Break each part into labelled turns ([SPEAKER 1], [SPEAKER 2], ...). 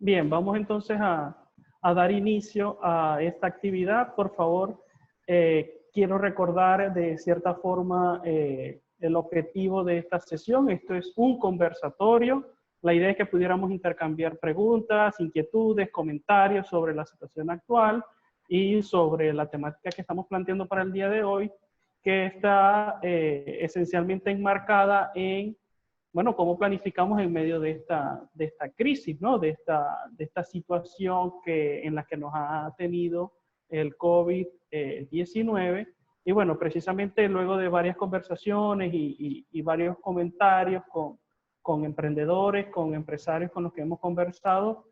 [SPEAKER 1] Bien, vamos entonces a dar inicio a esta actividad. Por favor, quiero recordar de cierta forma el objetivo de esta sesión. Esto es un conversatorio. La idea es que pudiéramos intercambiar preguntas, inquietudes, comentarios sobre la situación actual y sobre la temática que estamos planteando para el día de hoy, que está esencialmente enmarcada en, bueno, cómo planificamos en medio de esta crisis, ¿no? De esta situación en la que nos ha tenido el COVID-19. Y bueno, precisamente luego de varias conversaciones y varios comentarios con emprendedores, con empresarios con los que hemos conversado,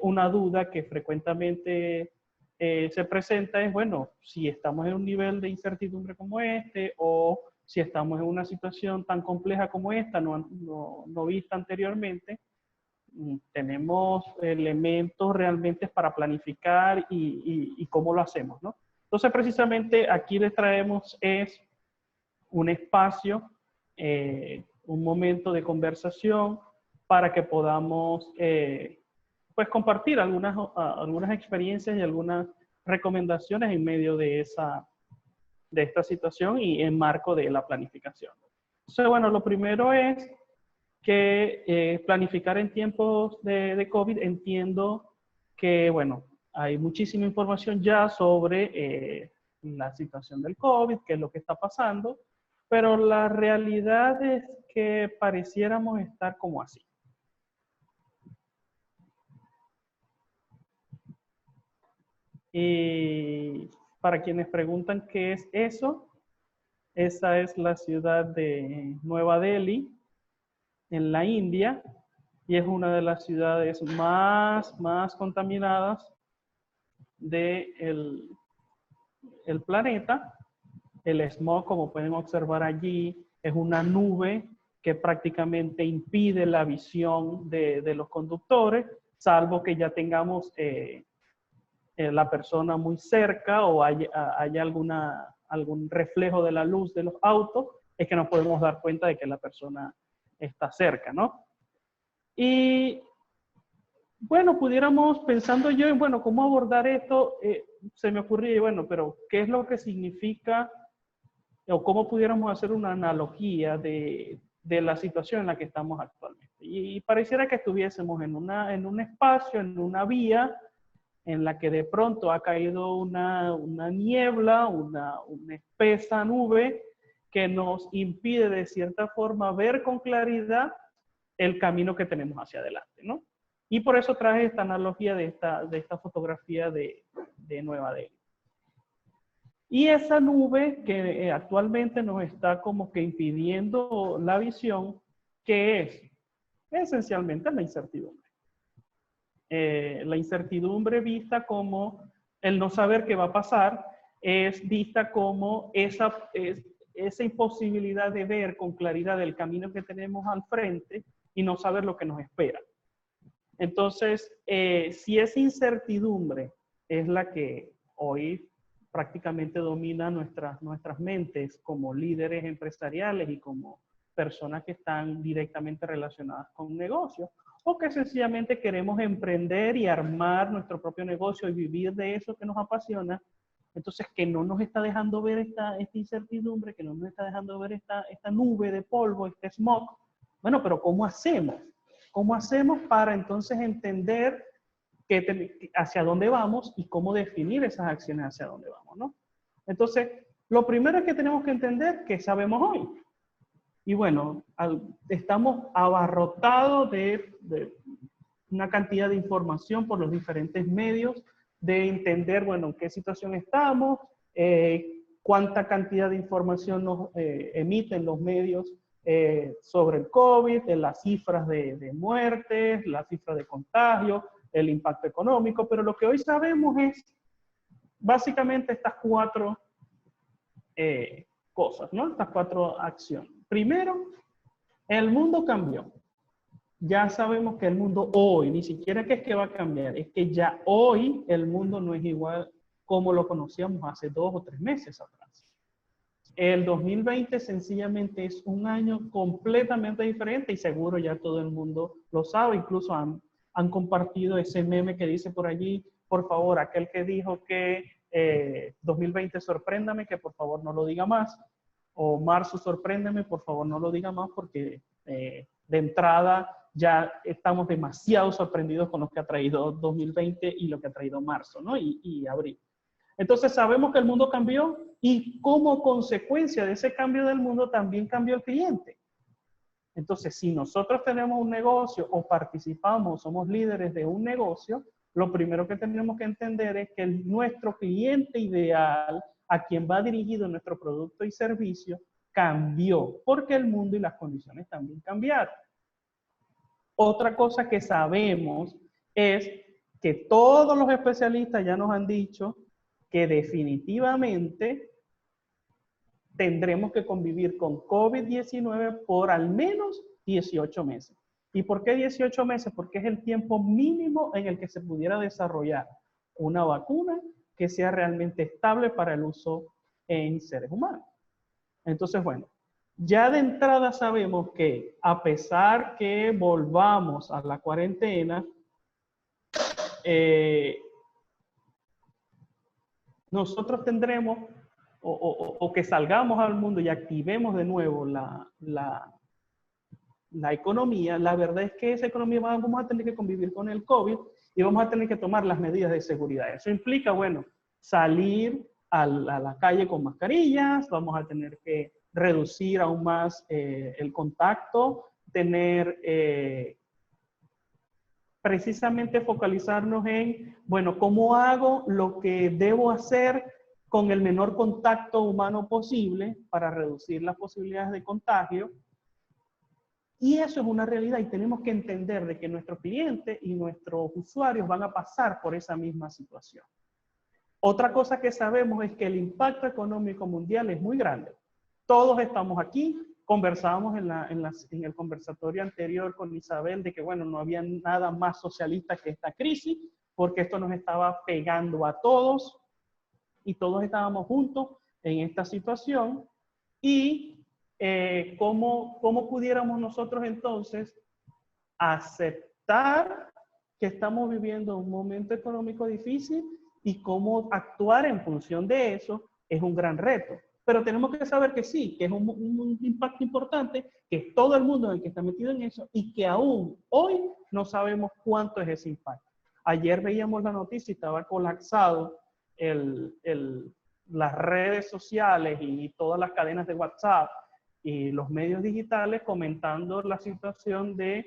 [SPEAKER 1] una duda que frecuentemente se presenta es, bueno, si estamos en un nivel de incertidumbre como este o si estamos en una situación tan compleja como esta, no vista anteriormente, tenemos elementos realmente para planificar y cómo lo hacemos, ¿no? Entonces, precisamente aquí les traemos un espacio, un momento de conversación para que podamos pues compartir algunas experiencias y algunas recomendaciones en medio de esta situación y en marco de la planificación. Entonces, bueno, lo primero es que planificar en tiempos de COVID, entiendo que, bueno, hay muchísima información ya sobre la situación del COVID, qué es lo que está pasando, pero la realidad es que pareciéramos estar como así. Y para quienes preguntan qué es eso, esa es la ciudad de Nueva Delhi, en la India, y es una de las ciudades más contaminadas del planeta. El smog, como pueden observar allí, es una nube que prácticamente impide la visión de los conductores, salvo que ya tengamos la persona muy cerca o haya algún reflejo de la luz de los autos, es que nos podemos dar cuenta de que la persona está cerca, ¿no? Y bueno, pudiéramos, pensando yo en, bueno, cómo abordar esto, se me ocurría, bueno, pero ¿qué es lo que significa o cómo pudiéramos hacer una analogía de la situación en la que estamos actualmente? Y pareciera que estuviésemos en un espacio, en una vía, en la que de pronto ha caído una niebla, una espesa nube que nos impide de cierta forma ver con claridad el camino que tenemos hacia adelante, ¿no? Y por eso traje esta analogía de esta fotografía de Nueva Delhi. Y esa nube que actualmente nos está como que impidiendo la visión, ¿qué es? Esencialmente la incertidumbre. La incertidumbre vista como el no saber qué va a pasar, es vista como esa imposibilidad de ver con claridad el camino que tenemos al frente y no saber lo que nos espera. Entonces, si esa incertidumbre es la que hoy prácticamente domina nuestras mentes como líderes empresariales y como personas que están directamente relacionadas con negocios, o que sencillamente queremos emprender y armar nuestro propio negocio y vivir de eso que nos apasiona, entonces que no nos está dejando ver esta incertidumbre, que no nos está dejando ver esta nube de polvo, este smog. Bueno, pero ¿cómo hacemos? ¿Cómo hacemos para entonces entender hacia dónde vamos y cómo definir esas acciones hacia dónde vamos, ¿no? Entonces, lo primero es que tenemos que entender qué sabemos hoy. Y bueno, estamos abarrotados de una cantidad de información por los diferentes medios, de entender, bueno, en qué situación estamos, cuánta cantidad de información nos emiten los medios sobre el COVID, las cifras de muertes, las cifras de contagio, el impacto económico, pero lo que hoy sabemos es básicamente estas cuatro cosas, ¿no? Estas cuatro acciones. Primero, el mundo cambió. Ya sabemos que el mundo hoy, ni siquiera que es que va a cambiar, es que ya hoy el mundo no es igual como lo conocíamos hace 2 o 3 meses atrás. El 2020 sencillamente es un año completamente diferente y seguro ya todo el mundo lo sabe, incluso han compartido ese meme que dice por allí, por favor, aquel que dijo que 2020 sorpréndame, que por favor no lo diga más, o marzo sorpréndeme, por favor no lo diga más, porque de entrada ya estamos demasiado sorprendidos con lo que ha traído 2020 y lo que ha traído marzo, ¿no? Y abril. Entonces sabemos que el mundo cambió y como consecuencia de ese cambio del mundo también cambió el cliente. Entonces, si nosotros tenemos un negocio o participamos, somos líderes de un negocio, lo primero que tenemos que entender es que nuestro cliente ideal, a quien va dirigido nuestro producto y servicio, cambió, porque el mundo y las condiciones también cambiaron. Otra cosa que sabemos es que todos los especialistas ya nos han dicho que definitivamente tendremos que convivir con COVID-19 por al menos 18 meses. ¿Y por qué 18 meses? Porque es el tiempo mínimo en el que se pudiera desarrollar una vacuna que sea realmente estable para el uso en seres humanos. Entonces, bueno, ya de entrada sabemos que a pesar que volvamos a la cuarentena, nosotros tendremos o que salgamos al mundo y activemos de nuevo la economía, la verdad es que esa economía vamos a tener que convivir con el COVID y vamos a tener que tomar las medidas de seguridad. Eso implica, bueno, salir a la calle con mascarillas, vamos a tener que reducir aún más el contacto, tener precisamente focalizarnos en, bueno, ¿cómo hago lo que debo hacer con el menor contacto humano posible para reducir las posibilidades de contagio? Y eso es una realidad y tenemos que entender de que nuestros clientes y nuestros usuarios van a pasar por esa misma situación. Otra cosa que sabemos es que el impacto económico mundial es muy grande. Todos estamos aquí, conversábamos en el conversatorio anterior con Isabel de que, bueno, no había nada más socialista que esta crisis, porque esto nos estaba pegando a todos y todos estábamos juntos en esta situación. Y ¿cómo pudiéramos nosotros entonces aceptar que estamos viviendo un momento económico difícil y cómo actuar en función de eso es un gran reto? Pero tenemos que saber que sí, que es un impacto importante, que todo el mundo en el que está metido en eso y que aún hoy no sabemos cuánto es ese impacto. Ayer veíamos la noticia y estaba colapsado las redes sociales y todas las cadenas de WhatsApp y los medios digitales comentando la situación de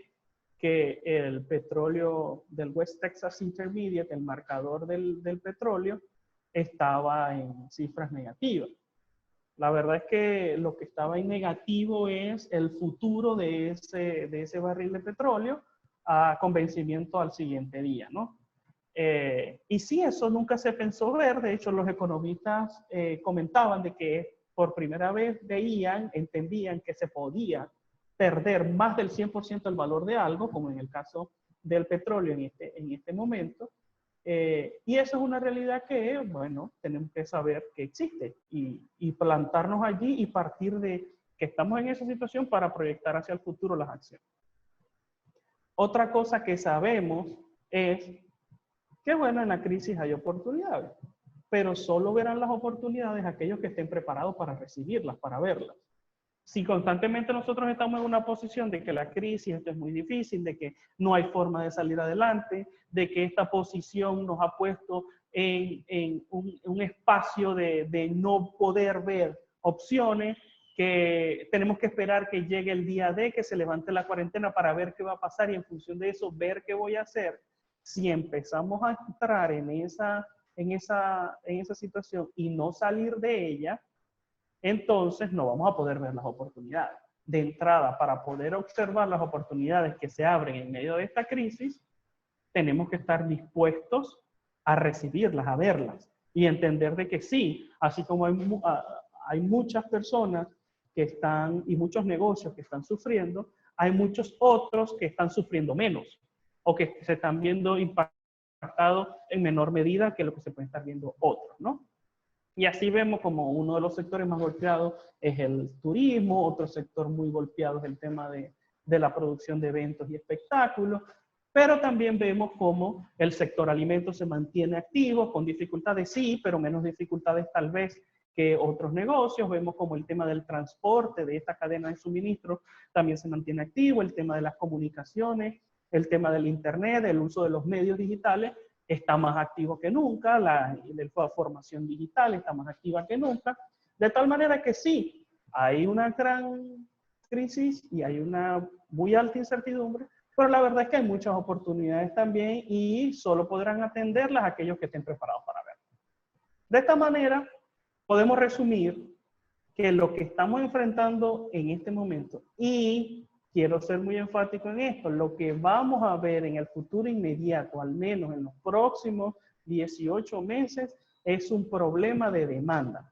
[SPEAKER 1] que el petróleo del West Texas Intermediate, el marcador del petróleo, estaba en cifras negativas. La verdad es que lo que estaba en negativo es el futuro de ese barril de petróleo con vencimiento al siguiente día, ¿no? Y sí, eso nunca se pensó ver. De hecho, los economistas comentaban de que por primera vez entendían que se podía perder más del 100% el valor de algo, como en el caso del petróleo en este momento. Y eso es una realidad que, bueno, tenemos que saber que existe y plantarnos allí y partir de que estamos en esa situación para proyectar hacia el futuro las acciones. Otra cosa que sabemos es que, bueno, en la crisis hay oportunidades, pero solo verán las oportunidades aquellos que estén preparados para recibirlas, para verlas. Si constantemente nosotros estamos en una posición de que la crisis, esto es muy difícil, de que no hay forma de salir adelante, de que esta posición nos ha puesto en un espacio de no poder ver opciones, que tenemos que esperar que llegue el día D, que se levante la cuarentena para ver qué va a pasar y en función de eso ver qué voy a hacer. Si empezamos a entrar en esa situación y no salir de ella, entonces no vamos a poder ver las oportunidades. De entrada, para poder observar las oportunidades que se abren en medio de esta crisis, tenemos que estar dispuestos a recibirlas, a verlas y entender de que sí, así como hay muchas personas que están y muchos negocios que están sufriendo, hay muchos otros que están sufriendo menos o que se están viendo impactados en menor medida que lo que se pueden estar viendo otros, ¿no? Y así vemos como uno de los sectores más golpeados es el turismo, otro sector muy golpeado es el tema de la producción de eventos y espectáculos. pero también vemos cómo el sector alimentos se mantiene activo, con dificultades sí, pero menos dificultades tal vez que otros negocios. Vemos como el tema del transporte, de esta cadena de suministro, también se mantiene activo, el tema de las comunicaciones, el tema del internet, el uso de los medios digitales, está más activo que nunca, la formación digital está más activa que nunca, de tal manera que sí, hay una gran crisis y hay una muy alta incertidumbre, pero la verdad es que hay muchas oportunidades también y solo podrán atenderlas aquellos que estén preparados para verlo. De esta manera, podemos resumir que lo que estamos enfrentando en este momento, y quiero ser muy enfático en esto, lo que vamos a ver en el futuro inmediato, al menos en los próximos 18 meses, es un problema de demanda.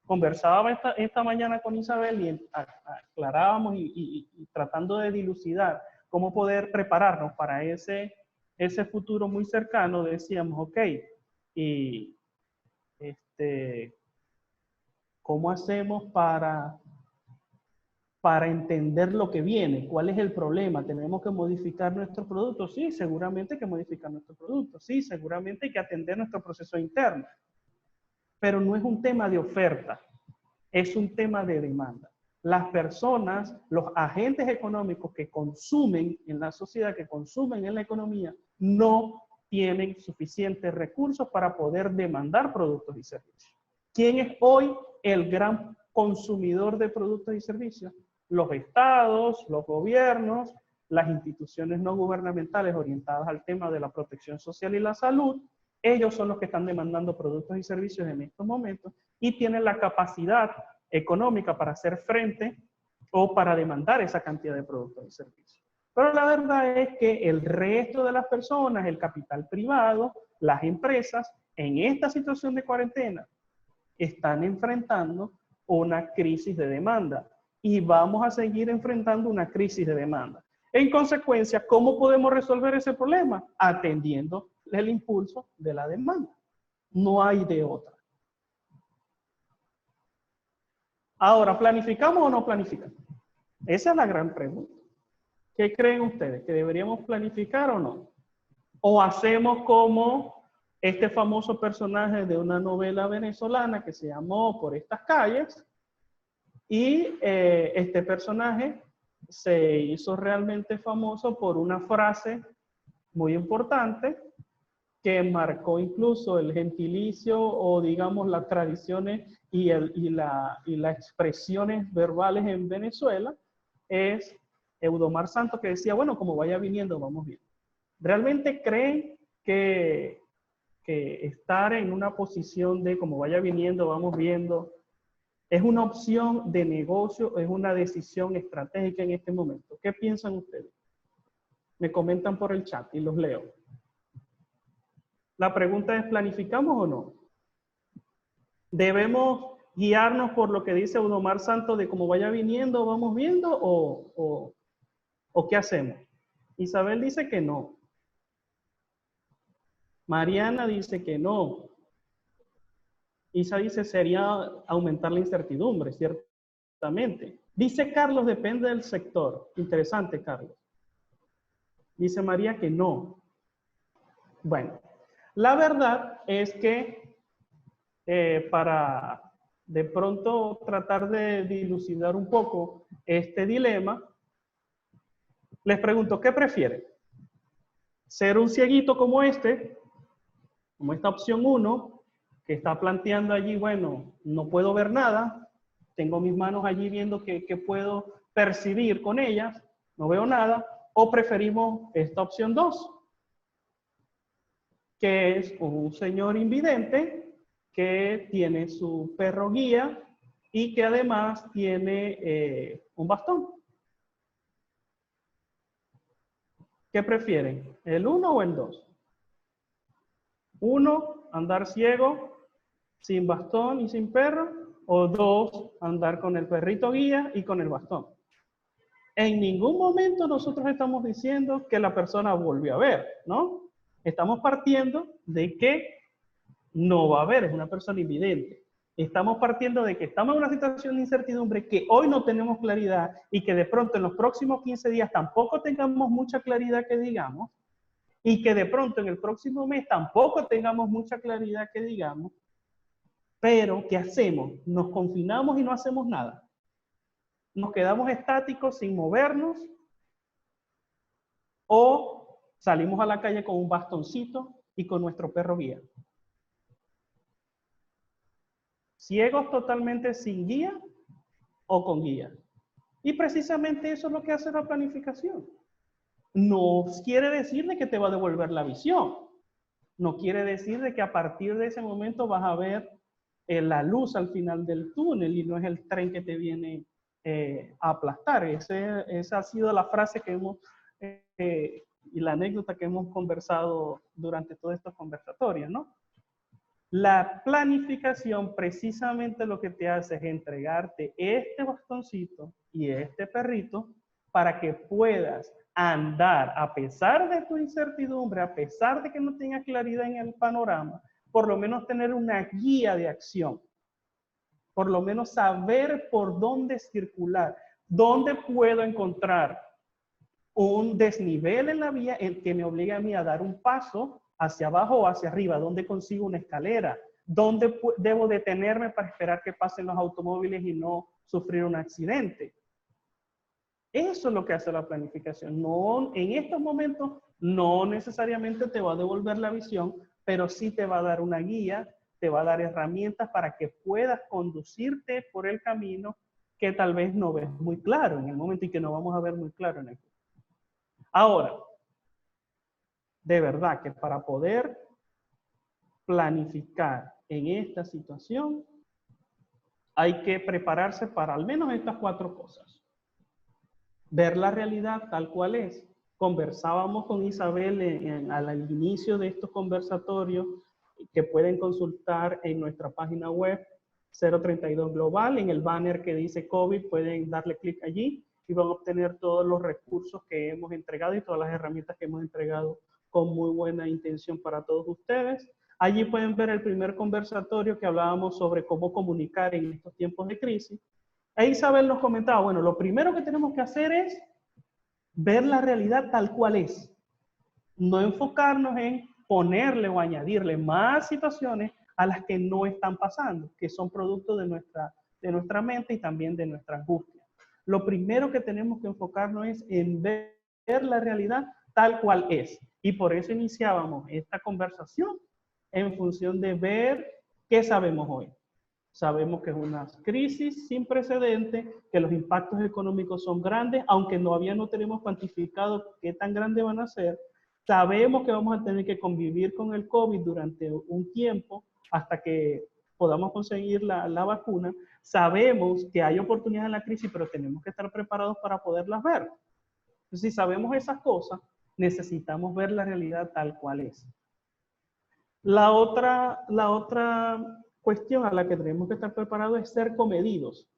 [SPEAKER 1] Conversaba esta mañana con Isabel y aclarábamos y tratando de dilucidar cómo poder prepararnos para ese futuro muy cercano. Decíamos, ok, y ¿cómo hacemos para entender lo que viene? ¿Cuál es el problema? ¿Tenemos que modificar nuestro producto? Sí, seguramente hay que modificar nuestro producto. Sí, seguramente hay que atender nuestro proceso interno. Pero no es un tema de oferta, es un tema de demanda. Las personas, los agentes económicos que consumen en la sociedad, que consumen en la economía, no tienen suficientes recursos para poder demandar productos y servicios. ¿Quién es hoy el gran consumidor de productos y servicios? Los estados, los gobiernos, las instituciones no gubernamentales orientadas al tema de la protección social y la salud. Ellos son los que están demandando productos y servicios en estos momentos y tienen la capacidad económica para hacer frente o para demandar esa cantidad de productos y servicios. Pero la verdad es que el resto de las personas, el capital privado, las empresas, en esta situación de cuarentena, están enfrentando una crisis de demanda y vamos a seguir enfrentando una crisis de demanda. En consecuencia, ¿cómo podemos resolver ese problema? Atendiendo el impulso de la demanda. No hay de otra. Ahora, ¿planificamos o no planificamos? Esa es la gran pregunta. ¿Qué creen ustedes? ¿Que deberíamos planificar o no? ¿O hacemos como este famoso personaje de una novela venezolana que se llamó Por estas calles? Y este personaje se hizo realmente famoso por una frase muy importante que marcó incluso el gentilicio o digamos las tradiciones y las expresiones verbales en Venezuela, es Eudomar Santos, que decía, bueno, como vaya viniendo, vamos bien. ¿Realmente creen que estar en una posición de como vaya viniendo, vamos viendo, es una opción de negocio, es una decisión estratégica en este momento? ¿Qué piensan ustedes? Me comentan por el chat y los leo. La pregunta es, ¿planificamos o no? ¿Debemos guiarnos por lo que dice Eudomar Santos de cómo vaya viniendo, vamos viendo, o qué hacemos? Isabel dice que no. Mariana dice que no. Isa dice sería aumentar la incertidumbre, ciertamente. Dice Carlos, depende del sector. Interesante, Carlos. Dice María que no. Bueno, la verdad es que para de pronto tratar de dilucidar un poco este dilema, les pregunto, ¿qué prefieren? ¿Ser un cieguito como esta opción 1, que está planteando allí, bueno, no puedo ver nada, tengo mis manos allí viendo qué puedo percibir con ellas, no veo nada, o preferimos esta opción 2, que es un señor invidente que tiene su perro guía y que además tiene un bastón? ¿Qué prefieren? ¿El 1 o el 2? 1, andar ciego, sin bastón y sin perro, o 2, andar con el perrito guía y con el bastón. En ningún momento nosotros estamos diciendo que la persona volvió a ver, ¿no? Estamos partiendo de que no va a ver, es una persona invidente. Estamos partiendo de que estamos en una situación de incertidumbre que hoy no tenemos claridad y que de pronto en los próximos 15 días tampoco tengamos mucha claridad que digamos. y que de pronto en el próximo mes tampoco tengamos mucha claridad que digamos, pero ¿qué hacemos? ¿Nos confinamos y no hacemos nada? ¿Nos quedamos estáticos sin movernos? ¿O salimos a la calle con un bastoncito y con nuestro perro guía? ¿Ciegos totalmente sin guía o con guía? Y precisamente eso es lo que hace la planificación. No quiere decir de que te va a devolver la visión. No quiere decir de que a partir de ese momento vas a ver la luz al final del túnel y no es el tren que te viene a aplastar. Esa ha sido la frase que hemos y la anécdota que hemos conversado durante todos estos conversatorios, ¿no? La planificación precisamente lo que te hace es entregarte este bastoncito y este perrito para que puedas andar a pesar de tu incertidumbre, a pesar de que no tengas claridad en el panorama, por lo menos tener una guía de acción, por lo menos saber por dónde circular, dónde puedo encontrar un desnivel en la vía que me obliga a mí a dar un paso hacia abajo o hacia arriba, dónde consigo una escalera, dónde debo detenerme para esperar que pasen los automóviles y no sufrir un accidente. Eso es lo que hace la planificación. No, en estos momentos no necesariamente te va a devolver la visión, pero sí te va a dar una guía, te va a dar herramientas para que puedas conducirte por el camino que tal vez no ves muy claro en el momento y que no vamos a ver muy claro en el futuro. Ahora, de verdad que para poder planificar en esta situación, hay que prepararse para al menos estas 4 cosas. Ver la realidad tal cual es. Conversábamos con Isabel al inicio de estos conversatorios que pueden consultar en nuestra página web 032 Global, en el banner que dice COVID, pueden darle clic allí y van a obtener todos los recursos que hemos entregado y todas las herramientas que hemos entregado con muy buena intención para todos ustedes. Allí pueden ver el primer conversatorio que hablábamos sobre cómo comunicar en estos tiempos de crisis. E Isabel nos comentaba, bueno, lo primero que tenemos que hacer es ver la realidad tal cual es. No enfocarnos en ponerle o añadirle más situaciones a las que no están pasando, que son producto de nuestra mente y también de nuestra angustia. Lo primero que tenemos que enfocarnos es en ver la realidad tal cual es. Y por eso iniciábamos esta conversación en función de ver qué sabemos hoy. Sabemos que es una crisis sin precedentes, que los impactos económicos son grandes, aunque todavía no tenemos cuantificado qué tan grandes van a ser. Sabemos que vamos a tener que convivir con el COVID durante un tiempo hasta que podamos conseguir la vacuna. Sabemos que hay oportunidades en la crisis, pero tenemos que estar preparados para poderlas ver. Entonces, si sabemos esas cosas, necesitamos ver la realidad tal cual es. La otra cuestión a la que tenemos que estar preparados es ser comedidos.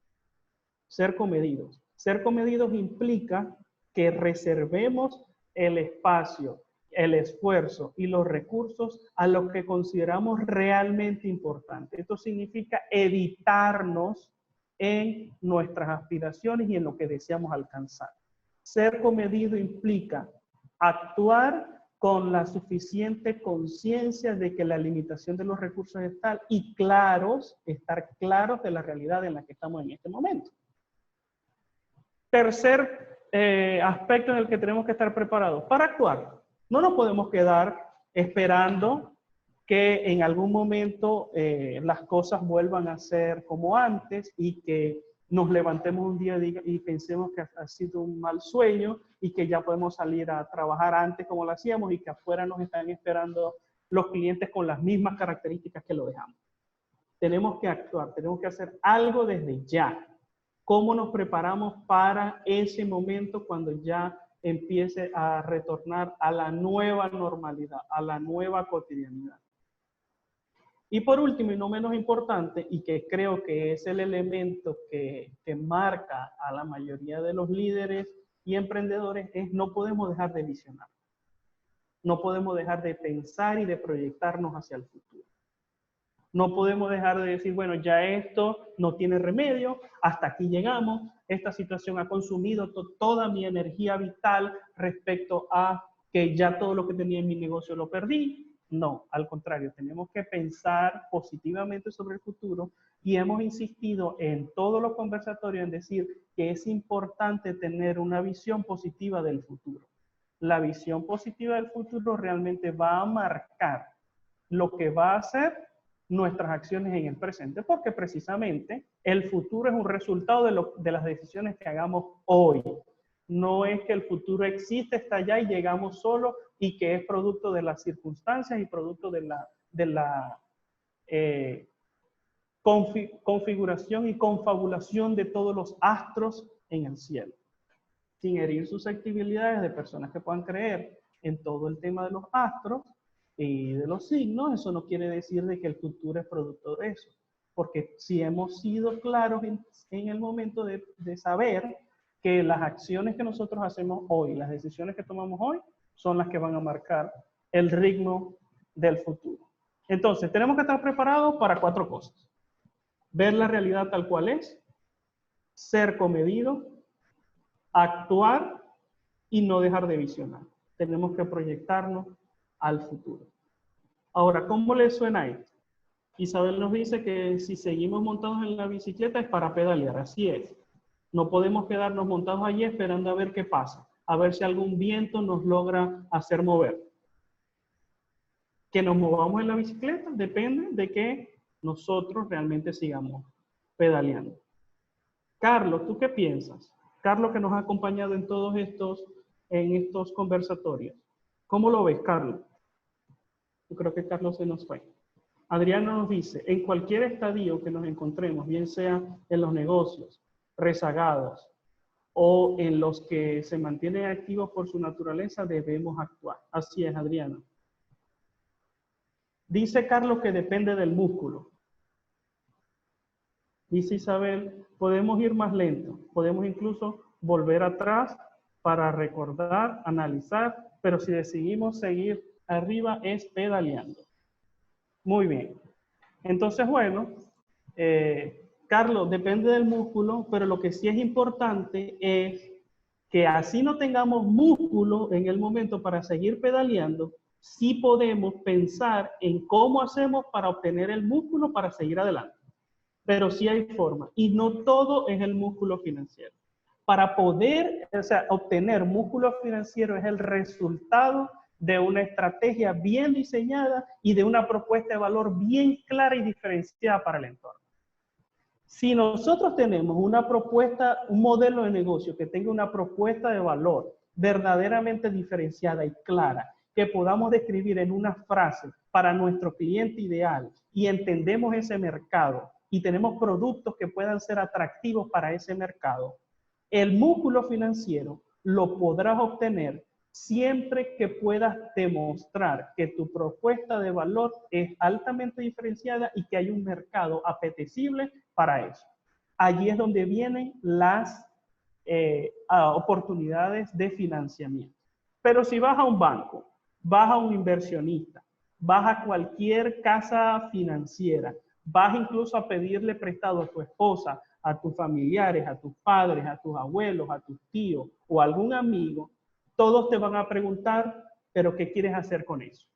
[SPEAKER 1] Ser comedidos. Ser comedidos implica que reservemos el espacio, el esfuerzo y los recursos a los que consideramos realmente importantes. Esto significa editarnos en nuestras aspiraciones y en lo que deseamos alcanzar. Ser comedido implica actuar con la suficiente conciencia de que la limitación de los recursos es tal y estar claros de la realidad en la que estamos en este momento. Tercer aspecto en el que tenemos que estar preparados para actuar. No nos podemos quedar esperando que en algún momento las cosas vuelvan a ser como antes y que nos levantemos un día y pensemos que ha sido un mal sueño y que ya podemos salir a trabajar antes como lo hacíamos y que afuera nos están esperando los clientes con las mismas características que lo dejamos. Tenemos que actuar, tenemos que hacer algo desde ya. ¿Cómo nos preparamos para ese momento cuando ya empiece a retornar a la nueva normalidad, a la nueva cotidianidad? Y por último, y no menos importante, y que creo que es el elemento que marca a la mayoría de los líderes y emprendedores, es no podemos dejar de visionar. No podemos dejar de pensar y de proyectarnos hacia el futuro. No podemos dejar de decir, bueno, ya esto no tiene remedio, hasta aquí llegamos, esta situación ha consumido toda mi energía vital respecto a que ya todo lo que tenía en mi negocio lo perdí. No, al contrario, tenemos que pensar positivamente sobre el futuro y hemos insistido en todos los conversatorios en decir que es importante tener una visión positiva del futuro. La visión positiva del futuro realmente va a marcar lo que va a hacer nuestras acciones en el presente, porque precisamente el futuro es un resultado de las decisiones que hagamos hoy. No es que el futuro existe, está allá y llegamos solo y que es producto de las circunstancias y producto de la configuración y confabulación de todos los astros en el cielo. Sin herir susceptibilidades de personas que puedan creer en todo el tema de los astros y de los signos, eso no quiere decir de que el futuro es producto de eso. Porque si hemos sido claros en el momento de saber que las acciones que nosotros hacemos hoy, las decisiones que tomamos hoy, son las que van a marcar el ritmo del futuro. Entonces, tenemos que estar preparados para 4 cosas. Ver la realidad tal cual es, ser comedido, actuar y no dejar de visionar. Tenemos que proyectarnos al futuro. Ahora, ¿cómo les suena esto? Isabel nos dice que si seguimos montados en la bicicleta es para pedalear, así es. No podemos quedarnos montados allí esperando a ver qué pasa, a ver si algún viento nos logra hacer mover. Que nos movamos en la bicicleta depende de que nosotros realmente sigamos pedaleando. Carlos, ¿tú qué piensas? Carlos, que nos ha acompañado en todos estos conversatorios. ¿Cómo lo ves, Carlos? Yo creo que Carlos se nos fue. Adriana nos dice, en cualquier estadio que nos encontremos, bien sea en los negocios, rezagados, o en los que se mantienen activos por su naturaleza, debemos actuar. Así es, Adriana. Dice Carlos que depende del músculo. Dice Isabel, podemos ir más lento, podemos incluso volver atrás para recordar, analizar, pero si decidimos seguir arriba es pedaleando. Muy bien. Entonces, bueno, Carlos, depende del músculo, pero lo que sí es importante es que así no tengamos músculo en el momento para seguir pedaleando, sí podemos pensar en cómo hacemos para obtener el músculo para seguir adelante. Pero sí hay forma, y no todo es el músculo financiero. Para poder, obtener músculo financiero es el resultado de una estrategia bien diseñada y de una propuesta de valor bien clara y diferenciada para el entorno. Si nosotros tenemos una propuesta, un modelo de negocio que tenga una propuesta de valor verdaderamente diferenciada y clara, que podamos describir en una frase para nuestro cliente ideal y entendemos ese mercado y tenemos productos que puedan ser atractivos para ese mercado, el músculo financiero lo podrás obtener siempre que puedas demostrar que tu propuesta de valor es altamente diferenciada y que hay un mercado apetecible para eso. Allí es donde vienen las oportunidades de financiamiento. Pero si vas a un banco, vas a un inversionista, vas a cualquier casa financiera, vas incluso a pedirle prestado a tu esposa, a tus familiares, a tus padres, a tus abuelos, a tus tíos o a algún amigo, todos te van a preguntar, pero ¿qué quieres hacer con eso?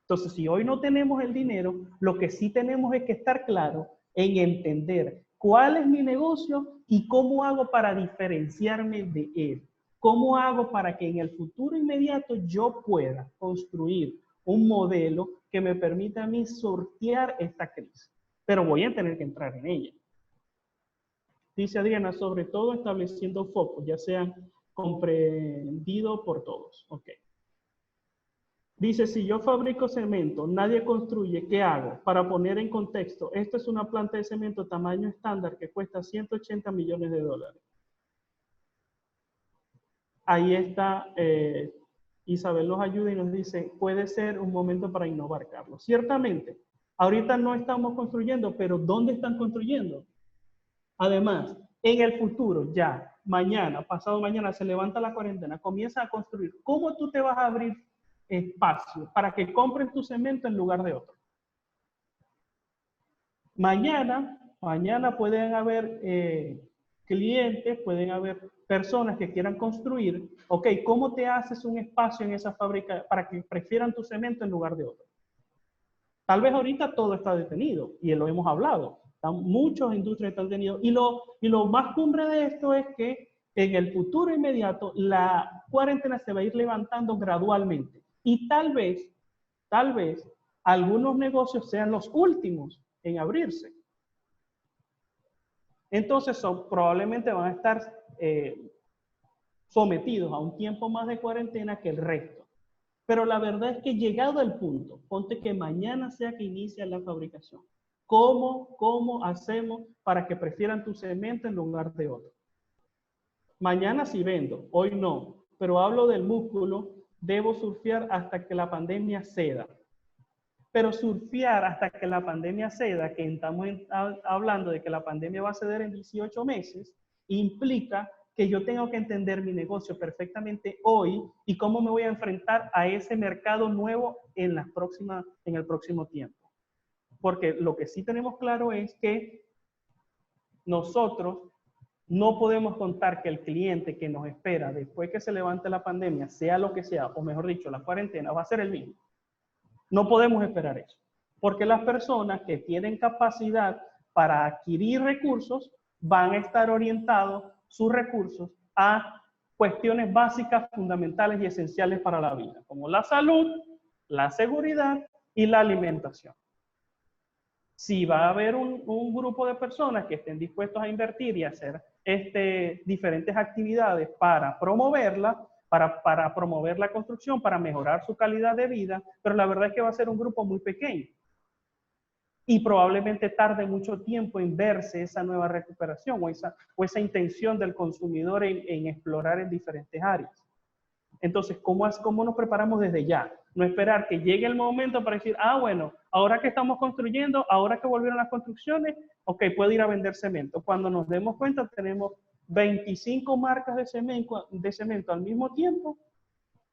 [SPEAKER 1] Entonces, si hoy no tenemos el dinero, lo que sí tenemos es que estar claro en entender cuál es mi negocio y cómo hago para diferenciarme de él. ¿Cómo hago para que en el futuro inmediato yo pueda construir un modelo que me permita a mí sortear esta crisis? Pero voy a tener que entrar en ella. Dice Adriana, sobre todo estableciendo focos, ya sean comprendidos por todos. Ok. Dice, si yo fabrico cemento, nadie construye, ¿qué hago? Para poner en contexto, esta es una planta de cemento tamaño estándar que cuesta 180 millones de dólares. Ahí está, Isabel nos ayuda y nos dice, puede ser un momento para innovar, Carlos. Ciertamente, ahorita no estamos construyendo, pero ¿dónde están construyendo? Además, en el futuro, ya, mañana, pasado mañana, se levanta la cuarentena, comienza a construir. ¿Cómo tú te vas a abrir espacio para que compren tu cemento en lugar de otro? Mañana pueden haber clientes, pueden haber personas que quieran construir, ok, ¿cómo te haces un espacio en esa fábrica para que prefieran tu cemento en lugar de otro? Tal vez ahorita todo está detenido y lo hemos hablado. Muchas industrias están detenidas. Y lo más cumbre de esto es que en el futuro inmediato la cuarentena se va a ir levantando gradualmente. Y tal vez, algunos negocios sean los últimos en abrirse. Entonces probablemente van a estar sometidos a un tiempo más de cuarentena que el resto. Pero la verdad es que llegado al punto, ponte que mañana sea que inicia la fabricación. ¿Cómo hacemos para que prefieran tu cemento en lugar de otro? Mañana sí vendo, hoy no. Pero hablo del músculo, debo surfear hasta que la pandemia ceda. Pero surfear hasta que la pandemia ceda, que estamos hablando de que la pandemia va a ceder en 18 meses, implica que yo tengo que entender mi negocio perfectamente hoy y cómo me voy a enfrentar a ese mercado nuevo en el próximo tiempo. Porque lo que sí tenemos claro es que nosotros no podemos contar que el cliente que nos espera después que se levante la pandemia, sea lo que sea, o mejor dicho, la cuarentena, va a ser el mismo. No podemos esperar eso, porque las personas que tienen capacidad para adquirir recursos van a estar orientados sus recursos a cuestiones básicas, fundamentales y esenciales para la vida, como la salud, la seguridad y la alimentación. Si va a haber un grupo de personas que estén dispuestos a invertir y hacer diferentes actividades para promoverla, para promover la construcción, para mejorar su calidad de vida, pero la verdad es que va a ser un grupo muy pequeño. Y probablemente tarde mucho tiempo en verse esa nueva recuperación o esa intención del consumidor en explorar en diferentes áreas. Entonces, ¿cómo nos preparamos desde ya? No esperar que llegue el momento para decir, bueno, ahora que estamos construyendo, ahora que volvieron las construcciones, ok, puedo ir a vender cemento. Cuando nos demos cuenta, tenemos 25 marcas de cemento al mismo tiempo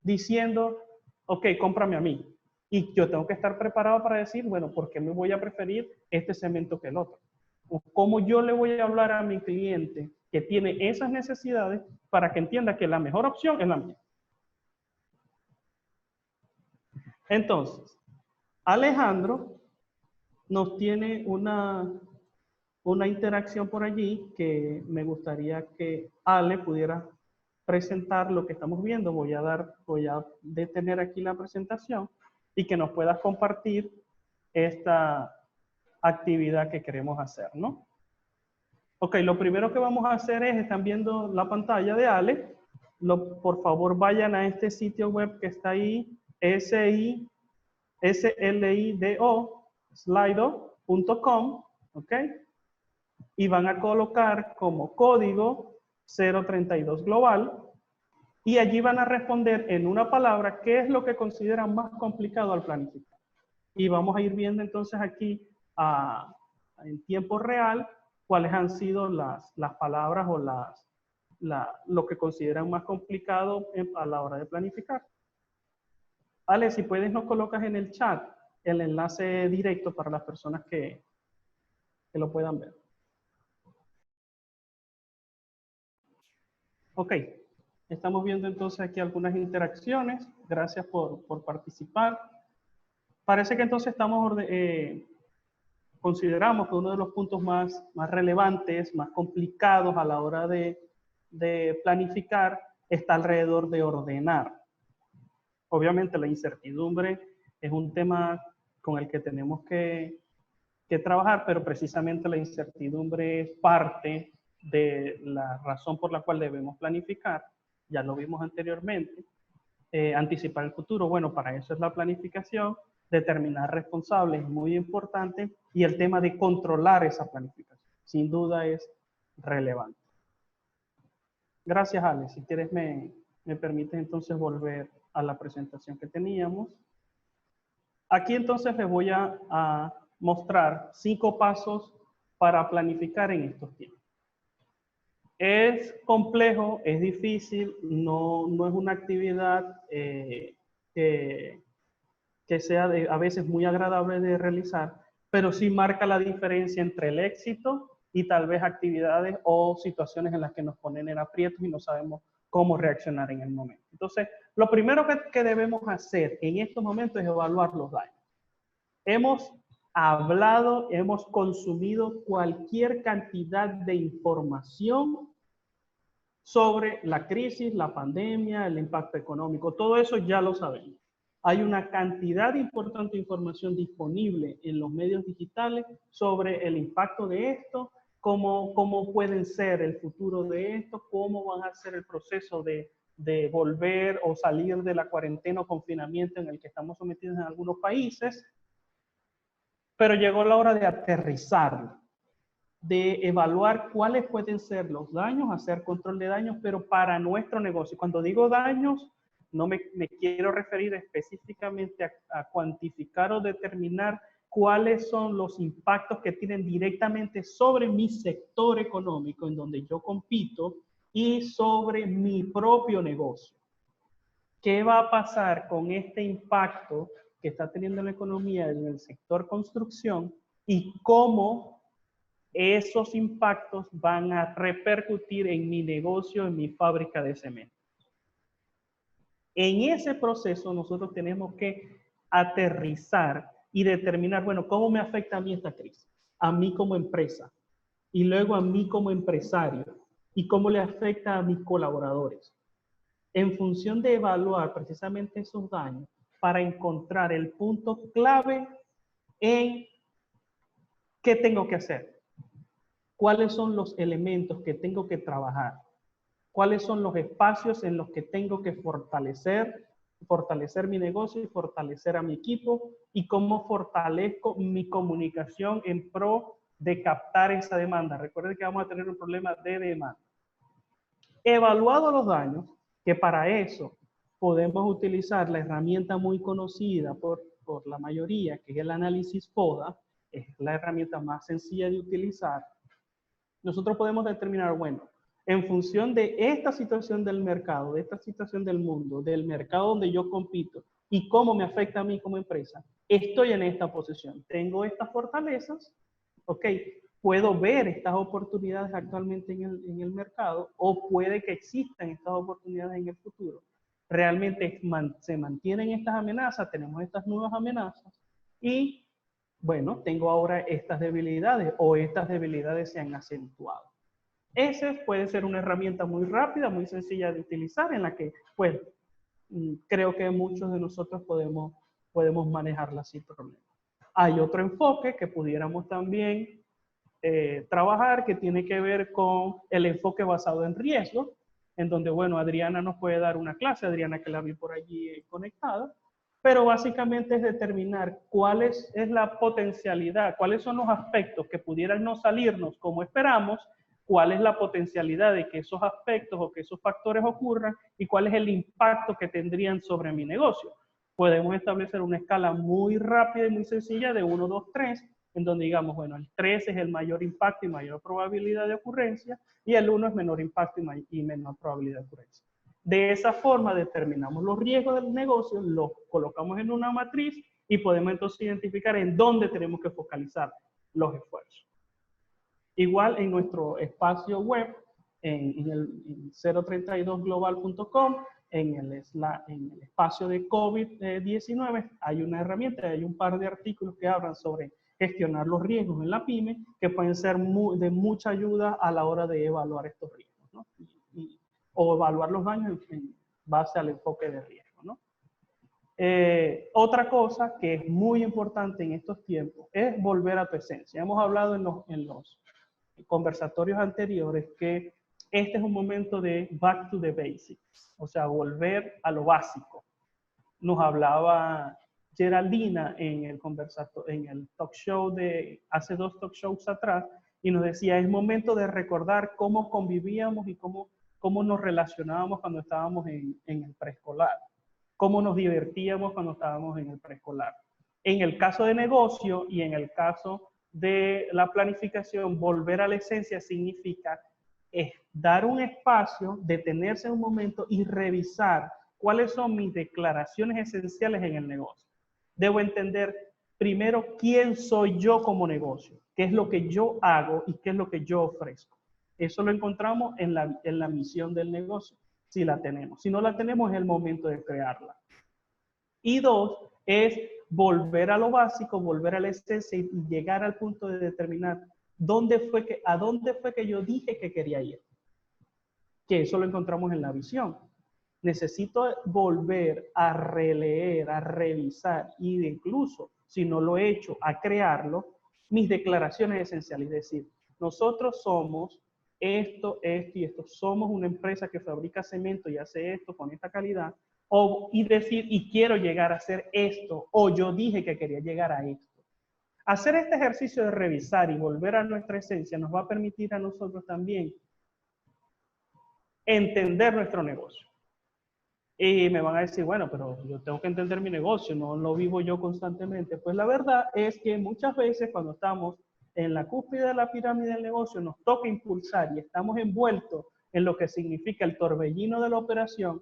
[SPEAKER 1] diciendo, ok, cómprame a mí. Y yo tengo que estar preparado para decir, bueno, ¿por qué me voy a preferir este cemento que el otro? O cómo yo le voy a hablar a mi cliente que tiene esas necesidades para que entienda que la mejor opción es la mía. Entonces, Alejandro nos tiene una interacción por allí que me gustaría que Ale pudiera presentar lo que estamos viendo. Voy a detener aquí la presentación y que nos puedas compartir esta actividad que queremos hacer, ¿no? Ok, lo primero que vamos a hacer están viendo la pantalla de Ale. Por favor, vayan a este sitio web que está ahí, slido.com, ¿ok? Y van a colocar como código 032 global y allí van a responder en una palabra qué es lo que consideran más complicado al planificar. Y vamos a ir viendo entonces aquí en tiempo real cuáles han sido las palabras o lo que consideran más complicado a la hora de planificar. Ale, si puedes nos colocas en el chat el enlace directo para las personas que lo puedan ver. Ok, estamos viendo entonces aquí algunas interacciones. Gracias por participar. Parece que entonces consideramos que uno de los puntos más relevantes, más complicados a la hora de planificar está alrededor de ordenar. Obviamente la incertidumbre es un tema con el que tenemos que trabajar, pero precisamente la incertidumbre es parte de la razón por la cual debemos planificar. Ya lo vimos anteriormente. Anticipar el futuro, bueno, para eso es la planificación. Determinar responsables es muy importante y el tema de controlar esa planificación, sin duda es relevante. Gracias, Ale. Si quieres me permites entonces volver a la presentación que teníamos. Aquí entonces les voy a mostrar 5 pasos para planificar en estos tiempos. Es complejo, es difícil, no es una actividad que sea a veces muy agradable de realizar, pero sí marca la diferencia entre el éxito y tal vez actividades o situaciones en las que nos ponen en aprietos y no sabemos cómo reaccionar en el momento. Entonces, lo primero que debemos hacer en estos momentos es evaluar los daños. Hemos hablado, hemos consumido cualquier cantidad de información sobre la crisis, la pandemia, el impacto económico, todo eso ya lo sabemos. Hay una cantidad importante de información disponible en los medios digitales sobre el impacto de esto, cómo pueden ser el futuro de esto, cómo van a ser el proceso de volver o salir de la cuarentena o confinamiento en el que estamos sometidos en algunos países. Pero llegó la hora de aterrizar, de evaluar cuáles pueden ser los daños, hacer control de daños, pero para nuestro negocio. Cuando digo daños, no me quiero referir específicamente a cuantificar o determinar cuáles son los impactos que tienen directamente sobre mi sector económico en donde yo compito y sobre mi propio negocio. ¿Qué va a pasar con este impacto que está teniendo la economía en el sector construcción y cómo esos impactos van a repercutir en mi negocio, en mi fábrica de cemento? En ese proceso nosotros tenemos que aterrizar y determinar, bueno, ¿cómo me afecta a mí esta crisis? A mí como empresa y luego a mí como empresario y cómo le afecta a mis colaboradores. En función de evaluar precisamente esos daños para encontrar el punto clave en qué tengo que hacer, cuáles son los elementos que tengo que trabajar, cuáles son los espacios en los que tengo que fortalecer mi negocio y fortalecer a mi equipo y cómo fortalezco mi comunicación en pro de captar esa demanda. Recuerden que vamos a tener un problema de demanda. Evaluado los daños, que para eso podemos utilizar la herramienta muy conocida por la mayoría, que es el análisis FODA, es la herramienta más sencilla de utilizar. Nosotros podemos determinar, bueno, en función de esta situación del mercado, de esta situación del mundo, del mercado donde yo compito y cómo me afecta a mí como empresa, estoy en esta posición, tengo estas fortalezas, ok, puedo ver estas oportunidades actualmente en el mercado o puede que existan estas oportunidades en el futuro. Realmente se mantienen estas amenazas, tenemos estas nuevas amenazas y, bueno, tengo ahora estas debilidades o estas debilidades se han acentuado. Esa puede ser una herramienta muy rápida, muy sencilla de utilizar en la que, pues, creo que muchos de nosotros podemos manejarla sin problema. Hay otro enfoque que pudiéramos también trabajar que tiene que ver con el enfoque basado en riesgo, en donde, bueno, Adriana nos puede dar una clase, Adriana que la vi por allí conectada, pero básicamente es determinar cuál es la potencialidad, cuáles son los aspectos que pudieran no salirnos como esperamos, cuál es la potencialidad de que esos aspectos o que esos factores ocurran y cuál es el impacto que tendrían sobre mi negocio. Podemos establecer una escala muy rápida y muy sencilla de 1, 2, 3, en donde digamos, bueno, el 3 es el mayor impacto y mayor probabilidad de ocurrencia, y el 1 es menor impacto y menor probabilidad de ocurrencia. De esa forma determinamos los riesgos del negocio, los colocamos en una matriz y podemos entonces identificar en dónde tenemos que focalizar los esfuerzos. Igual en nuestro espacio web, en 032global.com, en el espacio de COVID-19, hay una herramienta, hay un par de artículos que hablan sobre gestionar los riesgos en la pyme, que pueden ser de mucha ayuda a la hora de evaluar estos riesgos, ¿no? O evaluar los daños en base al enfoque de riesgo, ¿no? Otra cosa que es muy importante en estos tiempos es volver a tu esencia. Hemos hablado en los conversatorios anteriores que este es un momento de back to the basics, o sea, volver a lo básico. Nos hablaba Geraldina en el talk show de hace 2 talk shows atrás y nos decía, es momento de recordar cómo convivíamos y cómo nos relacionábamos cuando estábamos en el preescolar, cómo nos divertíamos cuando estábamos en el preescolar. En el caso de negocio y en el caso de la planificación, volver a la esencia significa dar un espacio, detenerse un momento y revisar cuáles son mis declaraciones esenciales en el negocio. Debo entender primero quién soy yo como negocio, qué es lo que yo hago y qué es lo que yo ofrezco. Eso lo encontramos en la misión del negocio, si la tenemos. Si no la tenemos, es el momento de crearla. Y dos, es volver a lo básico, volver a la esencia y llegar al punto de determinar a dónde fue que yo dije que quería ir. Que eso lo encontramos en la visión. Necesito volver a releer, a revisar y incluso, si no lo he hecho, a crearlo, mis declaraciones esenciales. Es decir, nosotros somos esto, esto y esto. Somos una empresa que fabrica cemento y hace esto con esta calidad. Y decir, y quiero llegar a hacer esto, o yo dije que quería llegar a esto. Hacer este ejercicio de revisar y volver a nuestra esencia nos va a permitir a nosotros también entender nuestro negocio. Y me van a decir, bueno, pero yo tengo que entender mi negocio, no lo vivo yo constantemente. Pues la verdad es que muchas veces cuando estamos en la cúspide de la pirámide del negocio, nos toca impulsar y estamos envueltos en lo que significa el torbellino de la operación,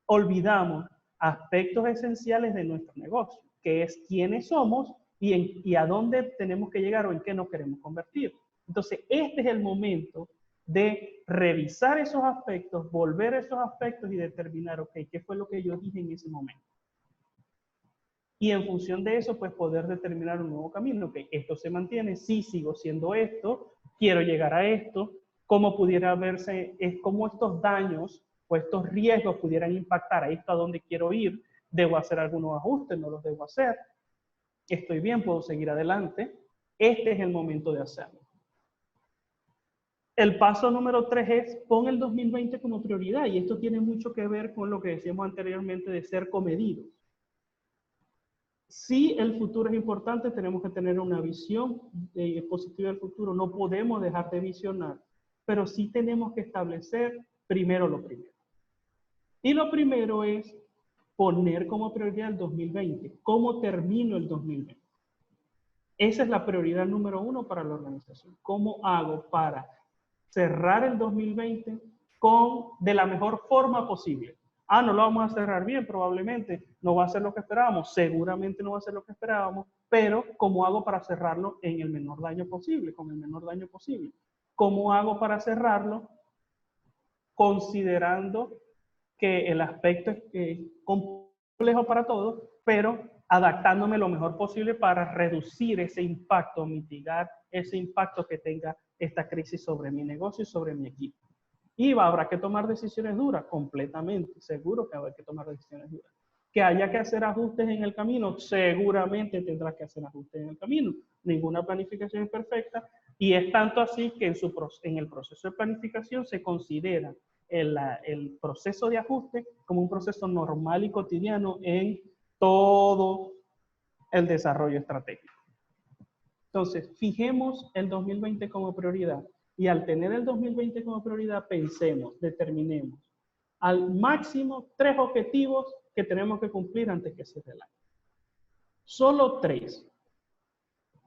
[SPEAKER 1] olvidamos aspectos esenciales de nuestro negocio, que es quiénes somos y a dónde tenemos que llegar o en qué nos queremos convertir. Entonces, este es el momento de revisar esos aspectos, volver a esos aspectos y determinar, ok, ¿qué fue lo que yo dije en ese momento? Y en función de eso, pues poder determinar un nuevo camino, ok, esto se mantiene, sí, sigo siendo esto, quiero llegar a esto, cómo pudiera verse, cómo estos daños o estos riesgos pudieran impactar a esto a dónde quiero ir, debo hacer algunos ajustes, no los debo hacer, estoy bien, puedo seguir adelante, este es el momento de hacerlo. El paso número 3 es pon el 2020 como prioridad y esto tiene mucho que ver con lo que decíamos anteriormente de ser comedidos. Si el futuro es importante, tenemos que tener una visión positiva del futuro, no podemos dejar de visionar, pero sí tenemos que establecer primero lo primero. Y lo primero es poner como prioridad el 2020. ¿Cómo termino el 2020? Esa es la prioridad número 1 para la organización. ¿Cómo hago para cerrar el 2020 de la mejor forma posible? No lo vamos a cerrar bien, probablemente no va a ser lo que esperábamos, seguramente no va a ser lo que esperábamos, pero ¿cómo hago para cerrarlo en el menor daño posible, con el menor daño posible? ¿Cómo hago para cerrarlo considerando que el aspecto es complejo para todos, pero adaptándome lo mejor posible para reducir ese impacto, mitigar ese impacto que tenga esta crisis sobre mi negocio y sobre mi equipo? Y habrá que tomar decisiones duras, completamente, seguro que habrá que tomar decisiones duras. Que haya que hacer ajustes en el camino, seguramente tendrá que hacer ajustes en el camino. Ninguna planificación es perfecta y es tanto así que en el proceso de planificación se considera el proceso de ajuste como un proceso normal y cotidiano en todo el desarrollo estratégico. Entonces, fijemos el 2020 como prioridad y al tener el 2020 como prioridad, pensemos, determinemos al máximo 3 objetivos que tenemos que cumplir antes que cierre el año. Solo 3.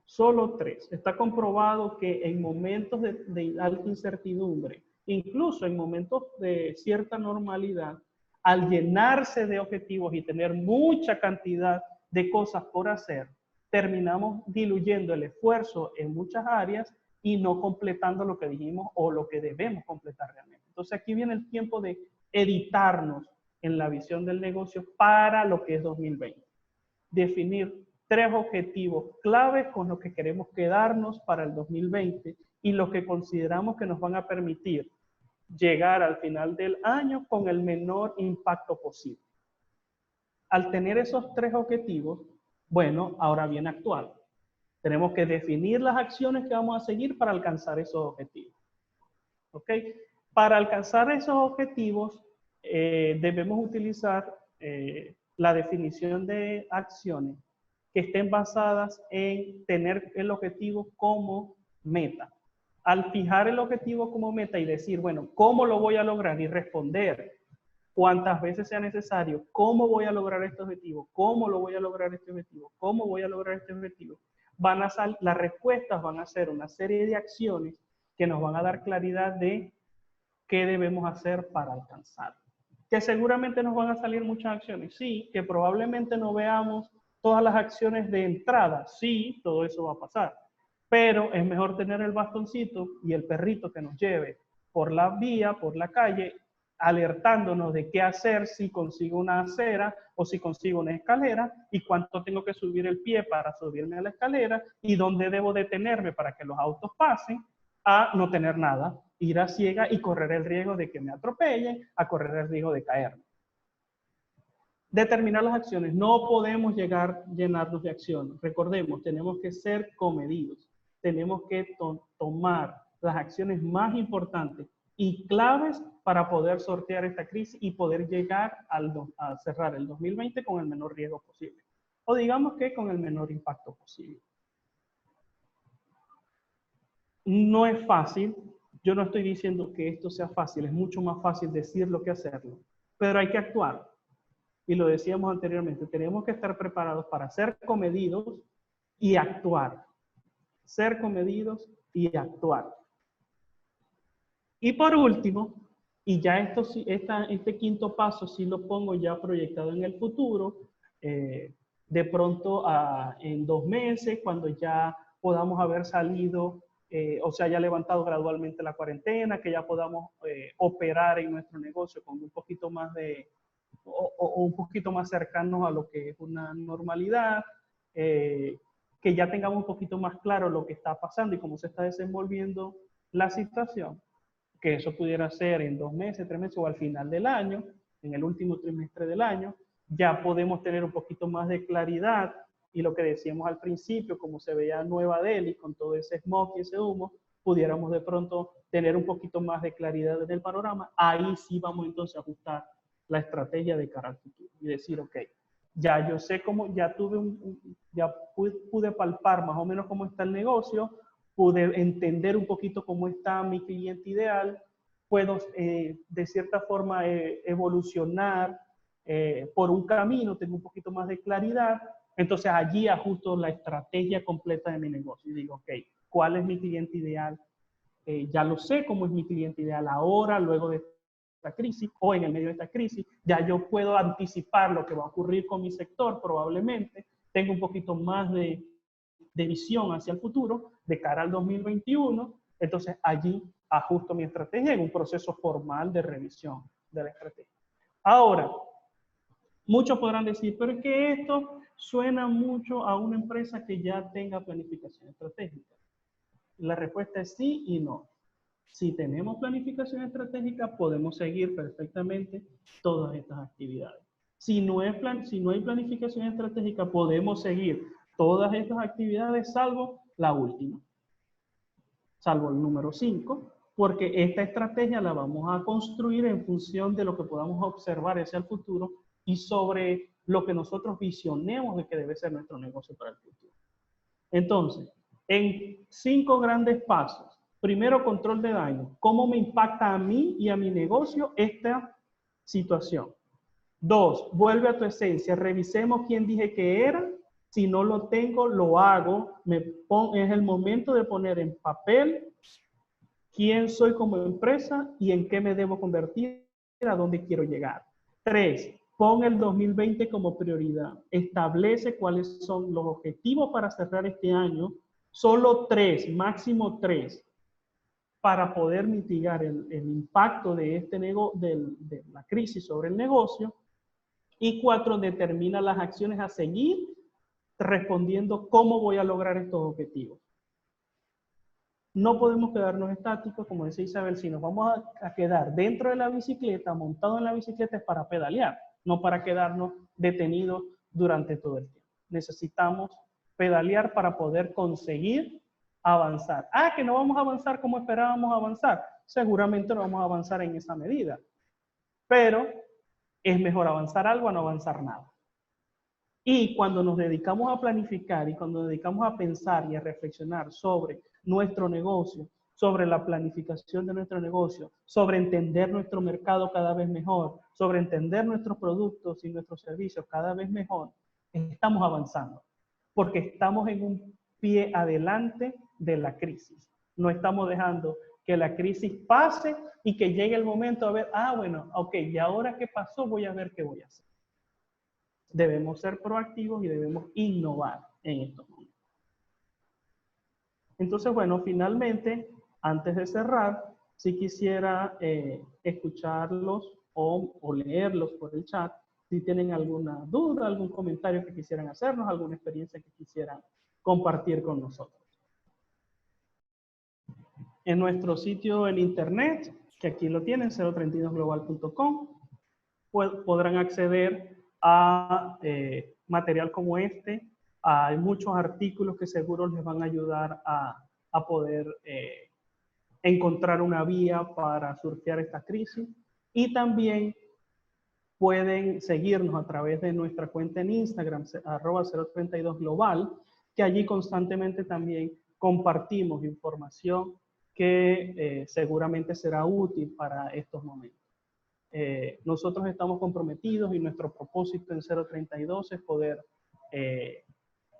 [SPEAKER 1] Solo 3. Está comprobado que en momentos de alta incertidumbre, incluso en momentos de cierta normalidad, al llenarse de objetivos y tener mucha cantidad de cosas por hacer, terminamos diluyendo el esfuerzo en muchas áreas y no completando lo que dijimos o lo que debemos completar realmente. Entonces aquí viene el tiempo de editarnos en la visión del negocio para lo que es 2020. Definir 3 objetivos claves con los que queremos quedarnos para el 2020 y los que consideramos que nos van a permitir llegar al final del año con el menor impacto posible. Al tener esos 3 objetivos, bueno, ahora viene actual. Tenemos que definir las acciones que vamos a seguir para alcanzar esos objetivos. ¿Ok? Para alcanzar esos objetivos, debemos utilizar la definición de acciones que estén basadas en tener el objetivo como meta. Al fijar el objetivo como meta y decir, bueno, ¿cómo lo voy a lograr? Y responder cuantas veces sea necesario, ¿cómo voy a lograr este objetivo? ¿Cómo lo voy a lograr este objetivo? ¿Cómo voy a lograr este objetivo? Las respuestas van a ser una serie de acciones que nos van a dar claridad de qué debemos hacer para alcanzarlo. Que seguramente nos van a salir muchas acciones, sí, que probablemente no veamos todas las acciones de entrada, sí, todo eso va a pasar. Pero es mejor tener el bastoncito y el perrito que nos lleve por la vía, por la calle, alertándonos de qué hacer si consigo una acera o si consigo una escalera y cuánto tengo que subir el pie para subirme a la escalera y dónde debo detenerme para que los autos pasen, a no tener nada, ir a ciega y correr el riesgo de que me atropellen, a correr el riesgo de caerme. Determinar las acciones. No podemos llenarnos de acciones. Recordemos, tenemos que ser comedidos. Tenemos que tomar las acciones más importantes y claves para poder sortear esta crisis y poder llegar a cerrar el 2020 con el menor riesgo posible. O digamos que con el menor impacto posible. No es fácil. Yo no estoy diciendo que esto sea fácil. Es mucho más fácil decirlo que hacerlo. Pero hay que actuar. Y lo decíamos anteriormente, tenemos que estar preparados para ser comedidos y actuar. Ser comedidos y actuar. Y por último, y ya este quinto paso sí lo pongo ya proyectado en el futuro, de pronto en 2 meses, cuando ya podamos haber salido, o sea, ya levantado gradualmente la cuarentena, que ya podamos operar en nuestro negocio con un poquito más o un poquito más cercanos a lo que es una normalidad, que ya tengamos un poquito más claro lo que está pasando y cómo se está desenvolviendo la situación, que eso pudiera ser en 2 meses, 3 meses o al final del año, en el último trimestre del año, ya podemos tener un poquito más de claridad y lo que decíamos al principio, como se veía Nueva Delhi con todo ese smog y ese humo, pudiéramos de pronto tener un poquito más de claridad en el panorama. Ahí sí vamos entonces a ajustar la estrategia de cara al futuro y decir, ok, ya yo sé cómo, ya pude palpar más o menos cómo está el negocio, pude entender un poquito cómo está mi cliente ideal, puedo de cierta forma evolucionar por un camino, tengo un poquito más de claridad, entonces allí ajusto la estrategia completa de mi negocio y digo, ok, ¿cuál es mi cliente ideal? Ya lo sé cómo es mi cliente ideal ahora, luego de esta crisis o en el medio de esta crisis, ya yo puedo anticipar lo que va a ocurrir con mi sector probablemente, tengo un poquito más de visión hacia el futuro de cara al 2021, entonces allí ajusto mi estrategia en un proceso formal de revisión de la estrategia. Ahora, muchos podrán decir, pero es que esto suena mucho a una empresa que ya tenga planificación estratégica. La respuesta es sí y no. Si tenemos planificación estratégica, podemos seguir perfectamente todas estas actividades. Si no hay planificación estratégica, podemos seguir todas estas actividades, salvo la última, salvo el número 5, porque esta estrategia la vamos a construir en función de lo que podamos observar hacia el futuro y sobre lo que nosotros visionemos de que debe ser nuestro negocio para el futuro. Entonces, en 5 grandes pasos. Primero, control de daño. ¿Cómo me impacta a mí y a mi negocio esta situación? 2, vuelve a tu esencia. Revisemos quién dije que era. Si no lo tengo, lo hago. Es el momento de poner en papel quién soy como empresa y en qué me debo convertir, a dónde quiero llegar. 3, pon el 2020 como prioridad. Establece cuáles son los objetivos para cerrar este año. Solo 3, máximo 3, para poder mitigar el impacto de de la crisis sobre el negocio. Y 4, determina las acciones a seguir respondiendo cómo voy a lograr estos objetivos. No podemos quedarnos estáticos, como decía Isabel, si nos vamos a quedar dentro de la bicicleta, montado en la bicicleta es para pedalear, no para quedarnos detenidos durante todo el tiempo. Necesitamos pedalear para poder conseguir avanzar. Ah, que no vamos a avanzar como esperábamos avanzar. Seguramente no vamos a avanzar en esa medida, pero es mejor avanzar algo a no avanzar nada. Y cuando nos dedicamos a planificar y cuando nos dedicamos a pensar y a reflexionar sobre nuestro negocio, sobre la planificación de nuestro negocio, sobre entender nuestro mercado cada vez mejor, sobre entender nuestros productos y nuestros servicios cada vez mejor, estamos avanzando. Porque estamos en un pie adelante de la crisis. No estamos dejando que la crisis pase y que llegue el momento a ver, bueno, ok, ¿y ahora qué pasó? Voy a ver qué voy a hacer. Debemos ser proactivos y debemos innovar en estos momentos. Entonces, bueno, finalmente, antes de cerrar, si quisiera escucharlos o leerlos por el chat, si tienen alguna duda, algún comentario que quisieran hacernos, alguna experiencia que quisieran compartir con nosotros. En nuestro sitio en internet, que aquí lo tienen, 032global.com, podrán acceder a material como este. Hay muchos artículos que seguro les van a ayudar a poder encontrar una vía para surfear esta crisis. Y también pueden seguirnos a través de nuestra cuenta en Instagram, @032global, que allí constantemente también compartimos información que seguramente será útil para estos momentos. Nosotros estamos comprometidos y nuestro propósito en 032 es poder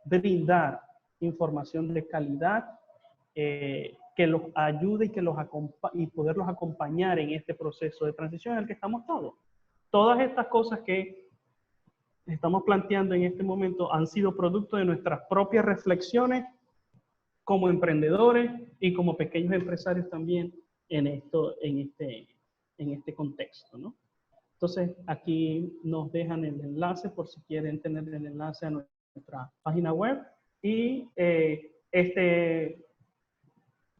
[SPEAKER 1] brindar información de calidad que los ayude y, y poderlos acompañar en este proceso de transición en el que estamos todos. Todas estas cosas que estamos planteando en este momento han sido producto de nuestras propias reflexiones como emprendedores y como pequeños empresarios también en este contexto, ¿no? Entonces, aquí nos dejan el enlace por si quieren tener el enlace a nuestra página web y este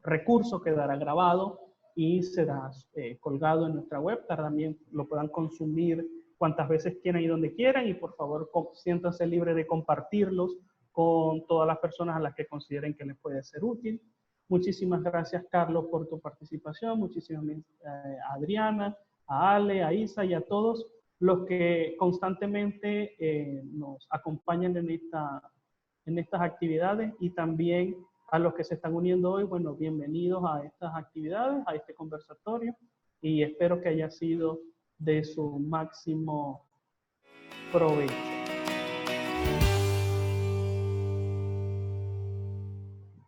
[SPEAKER 1] recurso quedará grabado y será colgado en nuestra web. También lo puedan consumir cuantas veces quieran y donde quieran, y por favor siéntanse libres de compartirlos con todas las personas a las que consideren que les puede ser útil. Muchísimas gracias, Carlos, por tu participación. Muchísimas gracias a Adriana, a Ale, a Isa y a todos los que constantemente nos acompañan en estas actividades, y también a los que se están uniendo hoy. Bueno, bienvenidos a estas actividades, a este conversatorio, y espero que haya sido de su máximo provecho.